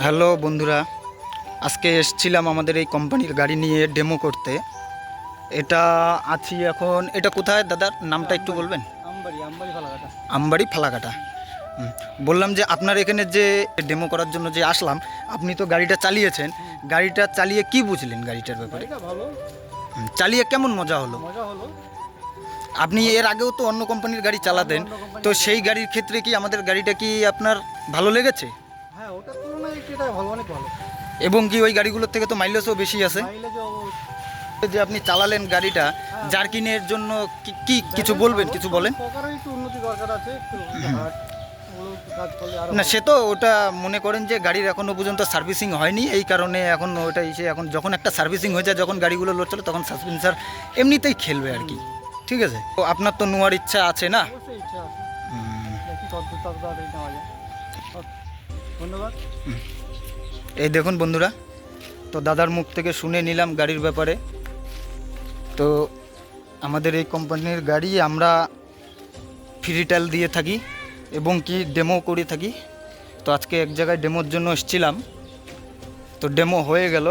Hello বন্ধুরা, আজকে এসেছিলাম আমাদের এই কোম্পানির গাড়ি নিয়ে ডেমো করতে। এটা আছি এখন, এটা কোথায় দাদার নামটা একটু বলবেন? আমবাড়ি ফালাকাটা। বললাম যে আপনার এখানে যে ডেমো করার জন্য যে আসলাম, আপনি তো গাড়িটা চালিয়েছেন, গাড়িটা চালিয়ে কি বুঝলেন গাড়িটার ব্যাপারে? চালিয়ে কেমন মজা হলো? আপনি এর আগেও তো অন্য কোম্পানির গাড়ি চালাতেন, তো সেই গাড়ির ক্ষেত্রে কি আমাদের গাড়িটা কি আপনার ভালো লেগেছে? হ্যাঁ, ওটার তুলনায় এটা ভালো, অনেক ভালো। এবং কি ওই গাড়িগুলোর থেকে তো মাইলেজও বেশি আছে? যে আপনি চালালেন গাড়িটা, জার্কিনের জন্য কি কিছু বলবেন, কিছু বলেন? একটু উন্নতি দরকার আছে, না, সে তো ওটা মনে করেন যে গাড়ির এখনও পর্যন্ত সার্ভিসিং হয়নি, এই কারণে এখন ওটা এসে এখন যখন একটা সার্ভিসিং হয়ে যায়, যখন গাড়িগুলো লোড চলে তখন সাসপেন্সার এমনিতেই খেলবে আর কি। ঠিক আছে, তো আপনার তো নেওয়ার ইচ্ছা আছে না? ধন্যবাদ। এই দেখুন বন্ধুরা, তো দাদার মুখ থেকে শুনে নিলাম গাড়ির ব্যাপারে। তো আমাদের এই কোম্পানির গাড়ি আমরা ফ্রি ট্রায়াল দিয়ে থাকি এবং কি ডেমো করে থাকি। তো আজকে এক জায়গায় ডেমোর জন্য এসেছিলাম, তো ডেমো হয়ে গেল।